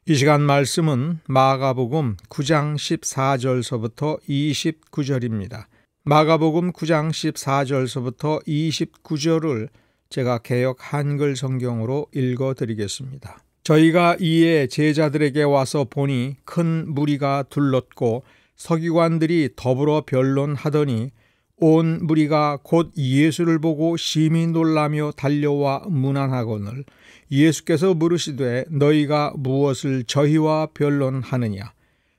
이 시간 말씀은 마가복음 9장 14절서부터 29절입니다. 마가복음 9장 14절서부터 29절을 제가 개역 한글 성경으로 읽어드리겠습니다. 저희가 이에 제자들에게 와서 보니 큰 무리가 둘렀고 서기관들이 더불어 변론하더니 온 무리가 곧 예수를 보고 심히 놀라며 달려와 문안하거늘 예수께서 물으시되 너희가 무엇을 저희와 변론하느냐.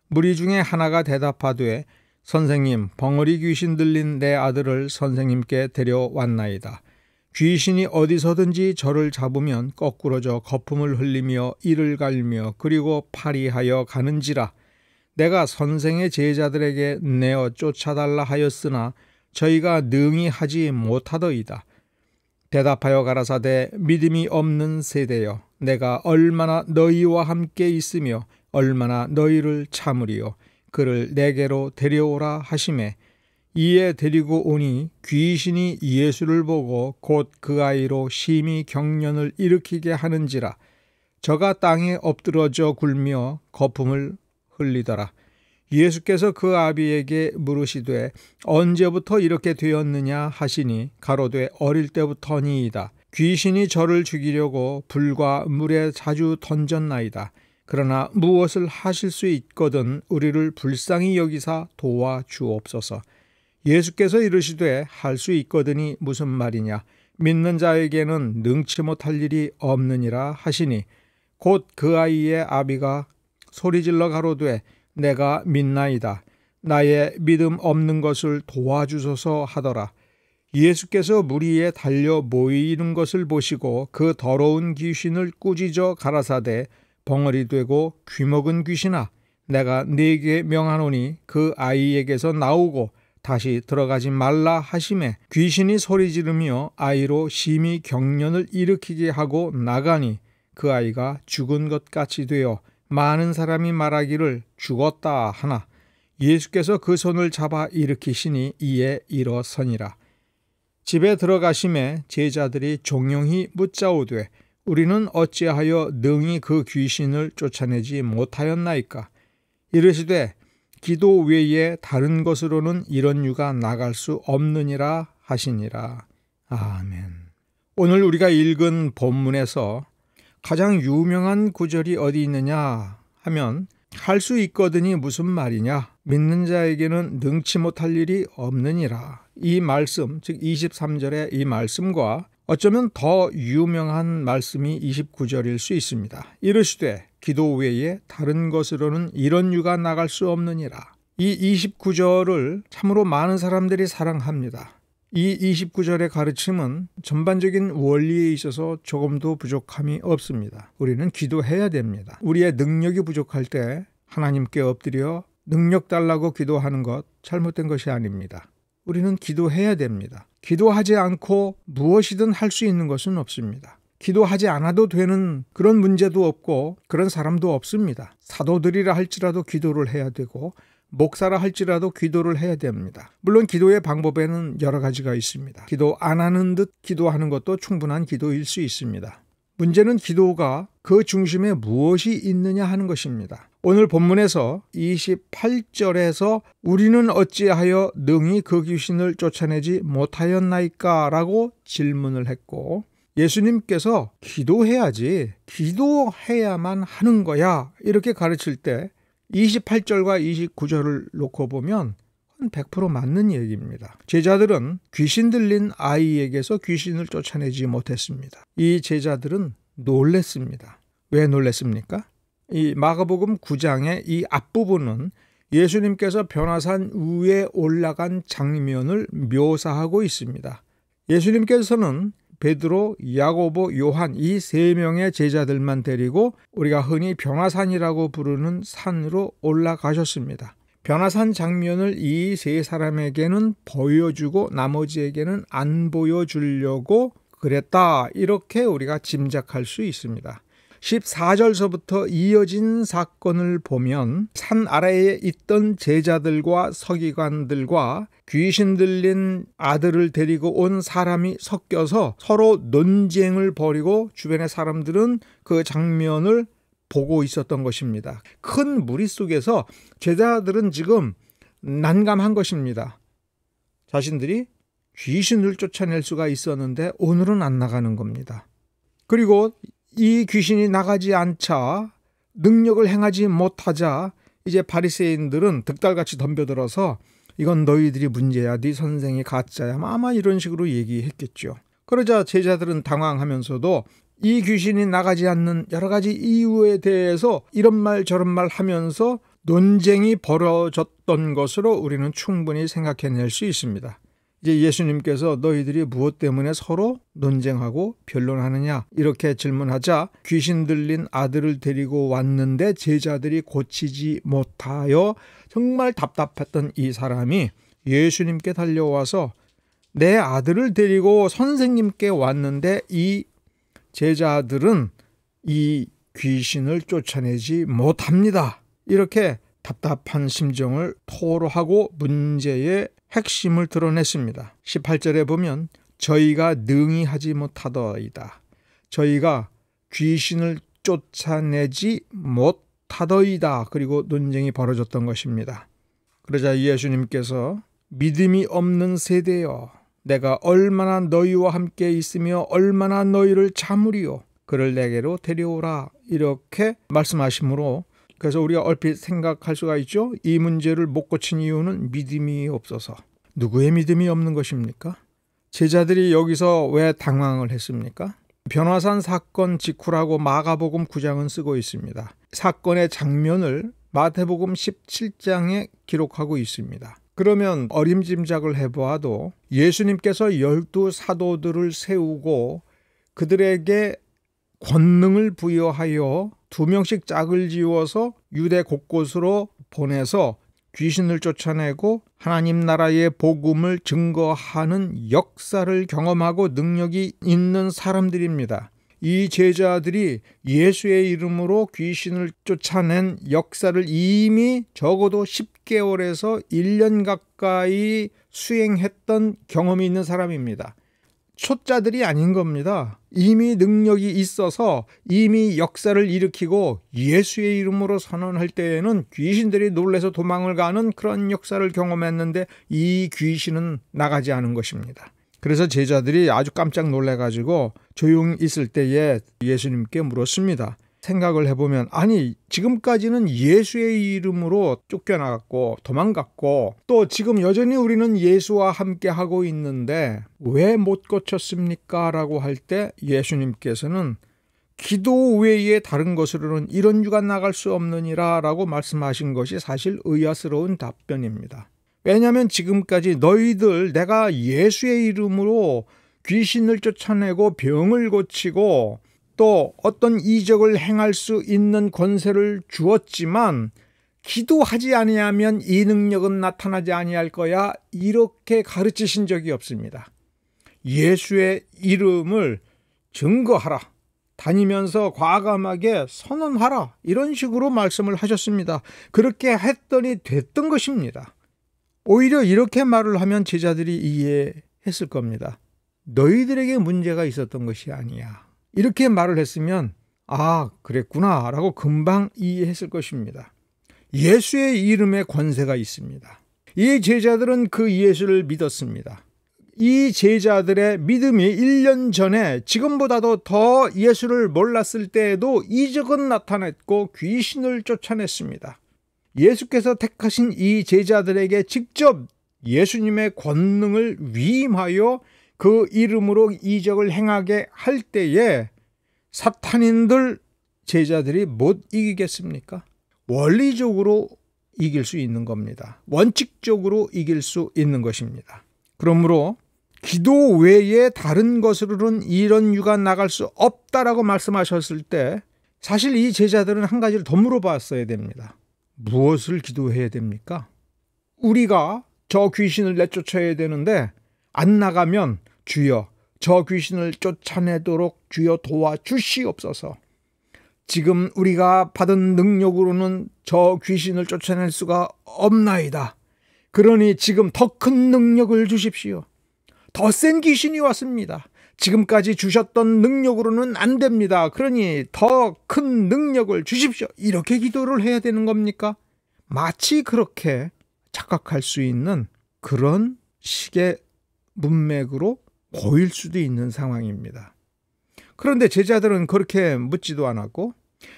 무리 중에 하나가 대답하되 선생님, 벙어리 귀신 들린 내 아들을 선생님께 데려왔나이다. 귀신이 어디서든지 저를 잡으면 거꾸러져 거품을 흘리며 이를 갈며 그리고 파리하여 가는지라. 내가 선생의 제자들에게 내어 쫓아달라 하였으나 저희가 능히 하지 못하더이다. 대답하여 가라사대 믿음이 없는 세대여, 내가 얼마나 너희와 함께 있으며 얼마나 너희를 참으리요. 그를 내게로 데려오라 하시매 이에 데리고 오니 귀신이 예수를 보고 곧 그 아이로 심히 경련을 일으키게 하는지라. 저가 땅에 엎드러져 굴며 거품을 흘리더라. 예수께서 그 아비에게 물으시되 언제부터 이렇게 되었느냐 하시니 가로되 어릴 때부터니이다. 귀신이 저를 죽이려고 불과 물에 자주 던졌나이다. 그러나 무엇을 하실 수 있거든 우리를 불쌍히 여기사 도와주옵소서. 예수께서 이르시되 할 수 있거든이 무슨 말이냐. 믿는 자에게는 능치 못할 일이 없느니라 하시니 곧 그 아이의 아비가 소리질러 가로되 내가 믿나이다. 나의 믿음 없는 것을 도와주소서 하더라. 예수께서 무리에 달려 모이는 것을 보시고 그 더러운 귀신을 꾸짖어 가라사대 벙어리 되고 귀먹은 귀신아, 내가 네게 명하노니 그 아이에게서 나오고 다시 들어가지 말라 하시매 귀신이 소리 지르며 아이로 심히 경련을 일으키게 하고 나가니 그 아이가 죽은 것 같이 되어 많은 사람이 말하기를 죽었다 하나 예수께서 그 손을 잡아 일으키시니 이에 일어서니라. 집에 들어가심에 제자들이 종용히 묻자오되 우리는 어찌하여 능히 그 귀신을 쫓아내지 못하였나이까. 이르시되 기도 외에 다른 것으로는 이런 유가 나갈 수 없느니라 하시니라. 아멘. 오늘 우리가 읽은 본문에서 가장 유명한 구절이 어디 있느냐 하면 할 수 있거든이 무슨 말이냐. 믿는 자에게는 능치 못할 일이 없느니라. 이 말씀, 즉 23절의 이 말씀과 어쩌면 더 유명한 말씀이 29절일 수 있습니다. 이르시되 기도 외에 다른 것으로는 이런 유가 나갈 수 없느니라. 이 29절을 참으로 많은 사람들이 사랑합니다. 이 29절의 가르침은 전반적인 원리에 있어서 조금도 부족함이 없습니다. 우리는 기도해야 됩니다. 우리의 능력이 부족할 때 하나님께 엎드려 능력 달라고 기도하는 것 잘못된 것이 아닙니다. 우리는 기도해야 됩니다. 기도하지 않고 무엇이든 할 수 있는 것은 없습니다. 기도하지 않아도 되는 그런 문제도 없고 그런 사람도 없습니다. 사도들이라 할지라도 기도를 해야 되고 목사라 할지라도 기도를 해야 됩니다. 물론 기도의 방법에는 여러 가지가 있습니다. 기도 안 하는 듯 기도하는 것도 충분한 기도일 수 있습니다. 문제는 기도가 그 중심에 무엇이 있느냐 하는 것입니다. 오늘 본문에서 28절에서 우리는 어찌하여 능히 그 귀신을 쫓아내지 못하였나이까 라고 질문을 했고 예수님께서 기도해야지 기도해야만 하는 거야 이렇게 가르칠 때 28절과 29절을 놓고 보면 100% 맞는 얘기입니다. 제자들은 귀신 들린 아이에게서 귀신을 쫓아내지 못했습니다. 이 제자들은 놀랬습니다. 왜 놀랬습니까? 이 마가복음 9장의 이 앞부분은 예수님께서 변화산 위에 올라간 장면을 묘사하고 있습니다. 예수님께서는 베드로, 야고보, 요한 이 세 명의 제자들만 데리고 우리가 흔히 변화산이라고 부르는 산으로 올라가셨습니다. 변화산 장면을 이 세 사람에게는 보여주고 나머지에게는 안 보여주려고 그랬다. 이렇게 우리가 짐작할 수 있습니다. 14절서부터 이어진 사건을 보면 산 아래에 있던 제자들과 서기관들과 귀신 들린 아들을 데리고 온 사람이 섞여서 서로 논쟁을 벌이고 주변의 사람들은 그 장면을 보고 있었던 것입니다. 큰 무리 속에서 제자들은 지금 난감한 것입니다. 자신들이 귀신을 쫓아낼 수가 있었는데 오늘은 안 나가는 겁니다. 그리고 이 귀신이 나가지 않자, 능력을 행하지 못하자 이제 바리새인들은 득달같이 덤벼들어서 이건 너희들이 문제야, 네 선생이 가짜야, 아마 이런 식으로 얘기했겠죠. 그러자 제자들은 당황하면서도 이 귀신이 나가지 않는 여러 가지 이유에 대해서 이런 말 저런 말 하면서 논쟁이 벌어졌던 것으로 우리는 충분히 생각해낼 수 있습니다. 이제 예수님께서 너희들이 무엇 때문에 서로 논쟁하고 변론하느냐 이렇게 질문하자 귀신 들린 아들을 데리고 왔는데 제자들이 고치지 못하여 정말 답답했던 이 사람이 예수님께 달려와서 내 아들을 데리고 선생님께 왔는데 이 제자들은 이 귀신을 쫓아내지 못합니다. 이렇게 답답한 심정을 토로하고 문제의 핵심을 드러냈습니다. 18절에 보면 저희가 능히 하지 못하더이다. 저희가 귀신을 쫓아내지 못하더이다. 그리고 논쟁이 벌어졌던 것입니다. 그러자 예수님께서 믿음이 없는 세대여, 내가 얼마나 너희와 함께 있으며 얼마나 너희를 참으리요. 그를 내게로 데려오라. 이렇게 말씀하시므로 그래서 우리가 얼핏 생각할 수가 있죠. 이 문제를 못 고친 이유는 믿음이 없어서. 누구의 믿음이 없는 것입니까? 제자들이 여기서 왜 당황을 했습니까? 변화산 사건 직후라고 마가복음 9장은 쓰고 있습니다. 사건의 장면을 마태복음 17장에 기록하고 있습니다. 그러면 어림짐작을 해보아도 예수님께서 12 사도들을 세우고 그들에게 권능을 부여하여 2명씩 짝을 지워서 유대 곳곳으로 보내서 귀신을 쫓아내고 하나님 나라의 복음을 증거하는 역사를 경험하고 능력이 있는 사람들입니다. 이 제자들이 예수의 이름으로 귀신을 쫓아낸 역사를 이미 적어도 10개월에서 1년 가까이 수행했던 경험이 있는 사람입니다. 초짜들이 아닌 겁니다. 이미 능력이 있어서 이미 역사를 일으키고 예수의 이름으로 선언할 때에는 귀신들이 놀라서 도망을 가는 그런 역사를 경험했는데 이 귀신은 나가지 않은 것입니다. 그래서 제자들이 아주 깜짝 놀라가지고 조용히 있을 때에 예수님께 물었습니다. 생각을 해보면 아니 지금까지는 예수의 이름으로 쫓겨나갔고 도망갔고 또 지금 여전히 우리는 예수와 함께 하고 있는데 왜 못 고쳤습니까? 라고 할 때 예수님께서는 기도 외에 다른 것으로는 이런 유가 나갈 수 없느니라 라고 말씀하신 것이 사실 의아스러운 답변입니다. 왜냐하면 지금까지 너희들 내가 예수의 이름으로 귀신을 쫓아내고 병을 고치고 또 어떤 이적을 행할 수 있는 권세를 주었지만 기도하지 아니하면 이 능력은 나타나지 아니할 거야 이렇게 가르치신 적이 없습니다. 예수의 이름을 증거하라. 다니면서 과감하게 선언하라. 이런 식으로 말씀을 하셨습니다. 그렇게 했더니 됐던 것입니다. 오히려 이렇게 말을 하면 제자들이 이해했을 겁니다. 너희들에게 문제가 있었던 것이 아니야. 이렇게 말을 했으면 아 그랬구나 라고 금방 이해했을 것입니다. 예수의 이름에 권세가 있습니다. 이 제자들은 그 예수를 믿었습니다. 이 제자들의 믿음이 1년 전에 지금보다도 더 예수를 몰랐을 때에도 이적은 나타냈고 귀신을 쫓아냈습니다. 예수께서 택하신 이 제자들에게 직접 예수님의 권능을 위임하여 그 이름으로 이적을 행하게 할 때에 사탄인들 제자들이 못 이기겠습니까? 원리적으로 이길 수 있는 겁니다. 원칙적으로 이길 수 있는 것입니다. 그러므로 기도 외에 다른 것으로는 이런 유가 나갈 수 없다라고 말씀하셨을 때 사실 이 제자들은 한 가지를 더 물어봤어야 됩니다. 무엇을 기도해야 됩니까? 우리가 저 귀신을 내쫓아야 되는데 안 나가면 주여 저 귀신을 쫓아내도록 주여 도와주시옵소서. 지금 우리가 받은 능력으로는 저 귀신을 쫓아낼 수가 없나이다. 그러니 지금 더 큰 능력을 주십시오. 더 센 귀신이 왔습니다. 지금까지 주셨던 능력으로는 안 됩니다. 그러니 더 큰 능력을 주십시오. 이렇게 기도를 해야 되는 겁니까? 마치 그렇게 착각할 수 있는 그런 식의 문맥으로 보일 수도 있는 상황입니다. 그런데 제자들은 그렇게 묻지도 않았고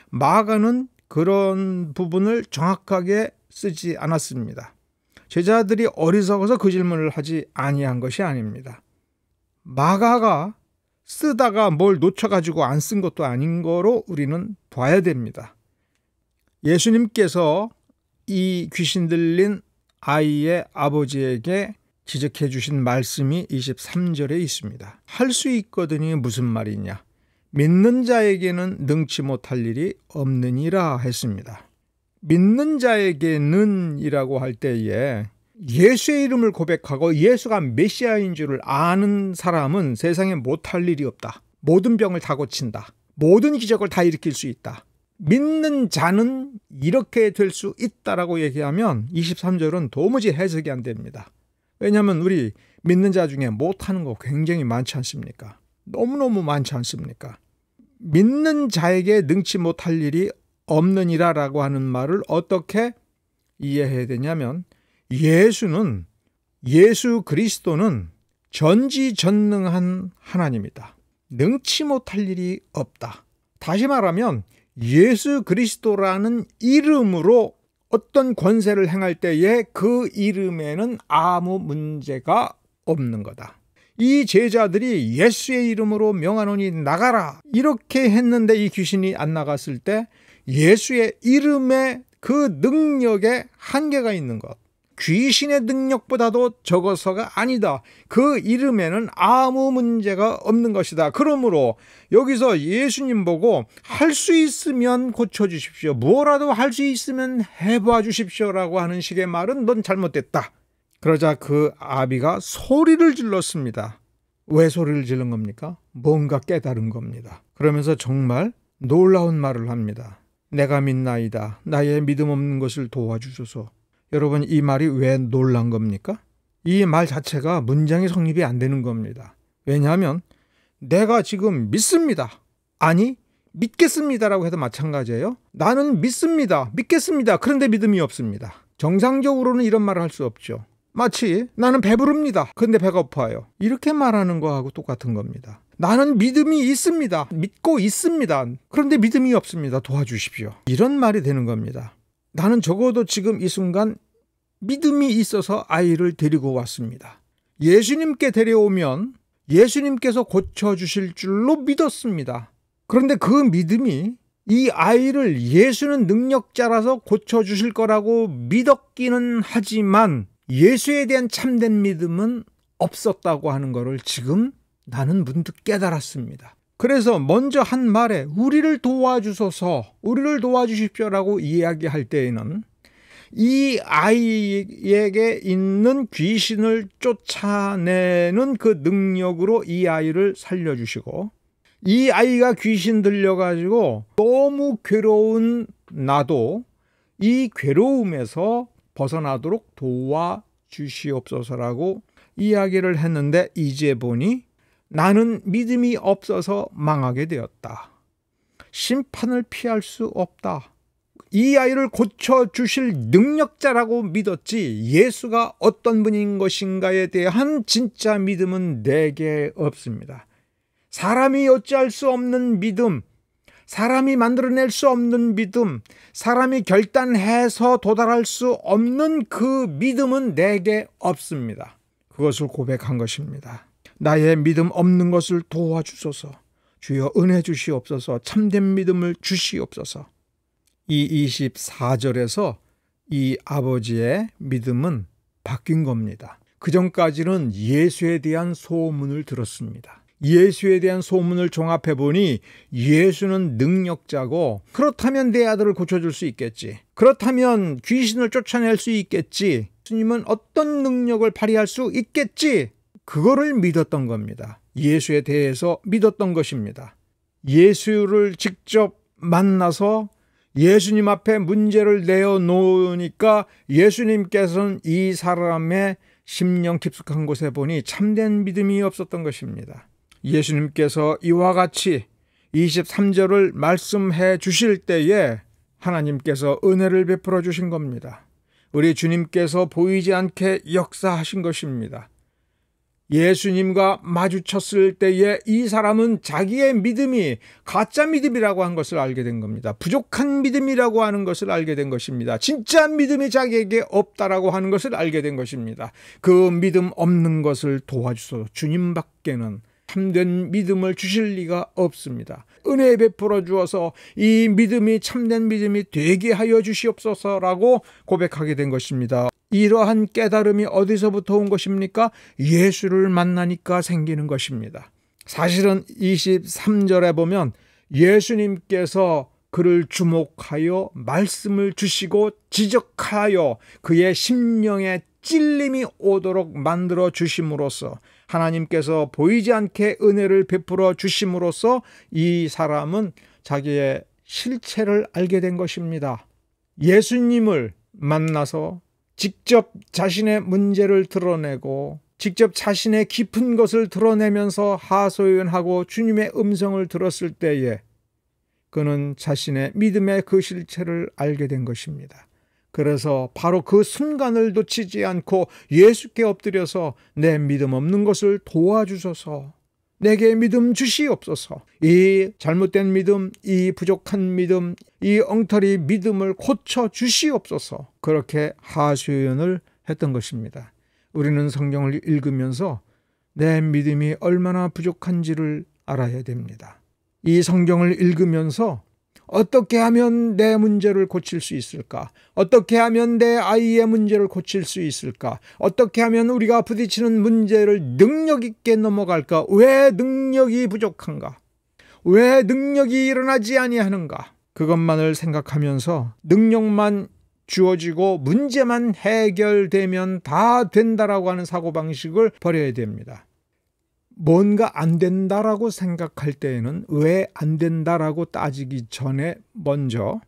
마가는 그런 부분을 정확하게 쓰지 않았습니다. 제자들이 어리석어서 그 질문을 하지 아니한 것이 아닙니다. 마가가 쓰다가 뭘 놓쳐가지고 안 쓴 것도 아닌 거로 우리는 봐야 됩니다. 예수님께서 이 귀신 들린 아이의 아버지에게 지적해 주신 말씀이 23절에 있습니다. 할 수 있거든이 무슨 말이냐? 믿는 자에게는 능치 못할 일이 없느니라 했습니다. 믿는 자에게는 이라고 할 때에 예수의 이름을 고백하고 예수가 메시아인 줄을 아는 사람은 세상에 못할 일이 없다. 모든 병을 다 고친다. 모든 기적을 다 일으킬 수 있다. 믿는 자는 이렇게 될 수 있다라고 얘기하면 23절은 도무지 해석이 안 됩니다. 왜냐하면 우리 믿는 자 중에 못하는 거 굉장히 많지 않습니까? 너무너무 많지 않습니까? 믿는 자에게 능치 못할 일이 없느니라라고 하는 말을 어떻게 이해해야 되냐면 예수 그리스도는 전지전능한 하나님이다. 능치 못할 일이 없다. 다시 말하면 예수 그리스도라는 이름으로 어떤 권세를 행할 때에 그 이름에는 아무 문제가 없는 거다. 이 제자들이 예수의 이름으로 명하노니 나가라 이렇게 했는데 이 귀신이 안 나갔을 때 예수의 이름에 그 능력에 한계가 있는 것. 귀신의 능력보다도 적어서가 아니다. 그 이름에는 아무 문제가 없는 것이다. 그러므로 여기서 예수님 보고 할 수 있으면 고쳐주십시오. 뭐라도 할 수 있으면 해봐 주십시오라고 하는 식의 말은 넌 잘못됐다. 그러자 그 아비가 소리를 질렀습니다. 왜 소리를 지른 겁니까? 뭔가 깨달은 겁니다. 그러면서 정말 놀라운 말을 합니다. 내가 믿나이다. 나의 믿음 없는 것을 도와주소서. 여러분, 이 말이 왜 놀란 겁니까? 이 말 자체가 문장이 성립이 안 되는 겁니다. 왜냐하면 내가 지금 믿습니다. 아니 믿겠습니다라고 해도 마찬가지예요. 나는 믿습니다. 믿겠습니다. 그런데 믿음이 없습니다. 정상적으로는 이런 말을 할 수 없죠. 마치 나는 배부릅니다. 그런데 배가 고파요. 이렇게 말하는 거하고 똑같은 겁니다. 나는 믿음이 있습니다. 믿고 있습니다. 그런데 믿음이 없습니다. 도와주십시오. 이런 말이 되는 겁니다. 나는 적어도 지금 이 순간 믿음이 있어서 아이를 데리고 왔습니다. 예수님께 데려오면 예수님께서 고쳐주실 줄로 믿었습니다. 그런데 그 믿음이 이 아이를 예수는 능력자라서 고쳐주실 거라고 믿었기는 하지만 예수에 대한 참된 믿음은 없었다고 하는 것을 지금 나는 문득 깨달았습니다. 그래서 먼저 한 말에 우리를 도와주소서, 우리를 도와주십시오라고 이야기할 때에는 이 아이에게 있는 귀신을 쫓아내는 그 능력으로 이 아이를 살려주시고 이 아이가 귀신 들려가지고 너무 괴로운 나도 이 괴로움에서 벗어나도록 도와주시옵소서라고 이야기를 했는데 이제 보니 나는 믿음이 없어서 망하게 되었다. 심판을 피할 수 없다. 이 아이를 고쳐주실 능력자라고 믿었지 예수가 어떤 분인 것인가에 대한 진짜 믿음은 내게 없습니다. 사람이 어찌할 수 없는 믿음, 사람이 만들어낼 수 없는 믿음, 사람이 결단해서 도달할 수 없는 그 믿음은 내게 없습니다. 그것을 고백한 것입니다. 나의 믿음 없는 것을 도와주소서. 주여 은혜 주시옵소서. 참된 믿음을 주시옵소서. 이 24절에서 이 아버지의 믿음은 바뀐 겁니다. 그전까지는 예수에 대한 소문을 들었습니다. 예수에 대한 소문을 종합해보니 예수는 능력자고 그렇다면 내 아들을 고쳐줄 수 있겠지. 그렇다면 귀신을 쫓아낼 수 있겠지. 예수님은 어떤 능력을 발휘할 수 있겠지. 그거를 믿었던 겁니다. 예수에 대해서 믿었던 것입니다. 예수를 직접 만나서 예수님 앞에 문제를 내어놓으니까 예수님께서는 이 사람의 심령 깊숙한 곳에 보니 참된 믿음이 없었던 것입니다. 예수님께서 이와 같이 23절을 말씀해 주실 때에 하나님께서 은혜를 베풀어 주신 겁니다. 우리 주님께서 보이지 않게 역사하신 것입니다. 예수님과 마주쳤을 때에 이 사람은 자기의 믿음이 가짜 믿음이라고 한 것을 알게 된 겁니다. 부족한 믿음이라고 하는 것을 알게 된 것입니다. 진짜 믿음이 자기에게 없다라고 하는 것을 알게 된 것입니다. 그 믿음 없는 것을 도와주소서. 주님밖에는 참된 믿음을 주실 리가 없습니다. 은혜 베풀어 주어서 이 믿음이 참된 믿음이 되게 하여 주시옵소서라고 고백하게 된 것입니다. 이러한 깨달음이 어디서부터 온 것입니까? 예수를 만나니까 생기는 것입니다. 사실은 23절에 보면 예수님께서 그를 주목하여 말씀을 주시고 지적하여 그의 심령에 찔림이 오도록 만들어 주심으로써 하나님께서 보이지 않게 은혜를 베풀어 주심으로써 이 사람은 자기의 실체를 알게 된 것입니다. 예수님을 만나서 직접 자신의 문제를 드러내고 직접 자신의 깊은 것을 드러내면서 하소연하고 주님의 음성을 들었을 때에 그는 자신의 믿음의 그 실체를 알게 된 것입니다. 그래서 바로 그 순간을 놓치지 않고 예수께 엎드려서 내 믿음 없는 것을 도와주소서, 내게 믿음 주시옵소서, 이 잘못된 믿음, 이 부족한 믿음, 이 엉터리 믿음을 고쳐 주시옵소서, 그렇게 하소연을 했던 것입니다. 우리는 성경을 읽으면서 내 믿음이 얼마나 부족한지를 알아야 됩니다. 이 성경을 읽으면서 어떻게 하면 내 문제를 고칠 수 있을까? 어떻게 하면 내 아이의 문제를 고칠 수 있을까? 어떻게 하면 우리가 부딪히는 문제를 능력 있게 넘어갈까? 왜 능력이 부족한가? 왜 능력이 일어나지 아니하는가? 그것만을 생각하면서 능력만 주어지고 문제만 해결되면 다 된다라고 하는 사고방식을 버려야 됩니다. 뭔가 안 된다라고 생각할 때에는 왜 안 된다라고 따지기 전에 먼저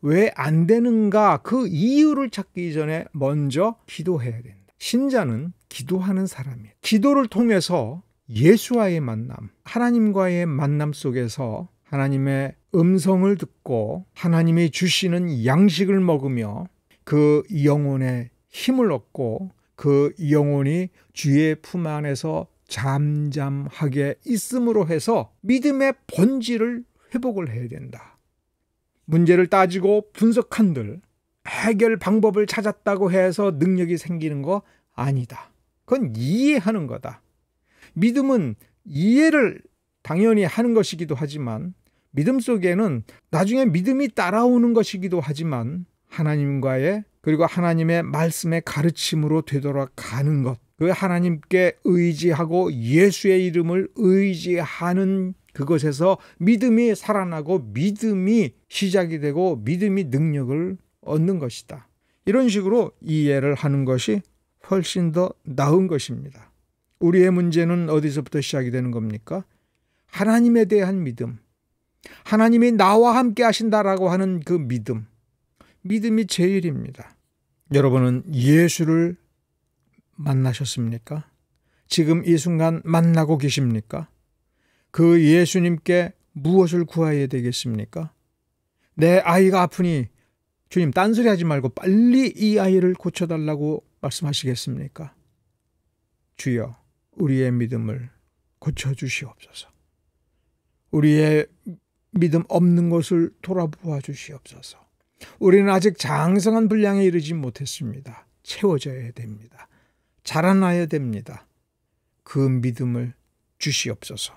왜 안 되는가 그 이유를 찾기 전에 먼저 기도해야 된다. 신자는 기도하는 사람이에요. 기도를 통해서 예수와의 만남, 하나님과의 만남 속에서 하나님의 음성을 듣고 하나님이 주시는 양식을 먹으며 그 영혼의 힘을 얻고 그 영혼이 주의 품 안에서 잠잠하게 있음으로 해서 믿음의 본질을 회복을 해야 된다. 문제를 따지고 분석한들 해결 방법을 찾았다고 해서 능력이 생기는 거 아니다. 그건 이해하는 거다. 믿음은 이해를 당연히 하는 것이기도 하지만 믿음 속에는 나중에 믿음이 따라오는 것이기도 하지만 하나님과의 그리고 하나님의 말씀의 가르침으로 되돌아가는 것, 그 하나님께 의지하고 예수의 이름을 의지하는 그것에서 믿음이 살아나고 믿음이 시작이 되고 믿음이 능력을 얻는 것이다. 이런 식으로 이해를 하는 것이 훨씬 더 나은 것입니다. 우리의 문제는 어디서부터 시작이 되는 겁니까? 하나님에 대한 믿음, 하나님이 나와 함께 하신다라고 하는 그 믿음, 믿음이 제일입니다. 여러분은 예수를 만나셨습니까? 지금 이 순간 만나고 계십니까? 그 예수님께 무엇을 구해야 되겠습니까? 내 아이가 아프니 주님 딴소리 하지 말고 빨리 이 아이를 고쳐달라고 말씀하시겠습니까? 주여 우리의 믿음을 고쳐주시옵소서. 우리의 믿음 없는 것을 돌아보아 주시옵소서. 우리는 아직 장성한 분량에 이르지 못했습니다. 채워져야 됩니다. 자라나야 됩니다. 그 믿음을 주시옵소서.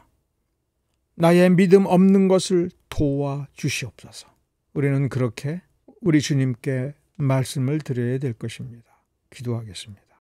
나의 믿음 없는 것을 도와주시옵소서. 우리는 그렇게 우리 주님께 말씀을 드려야 될 것입니다. 기도하겠습니다.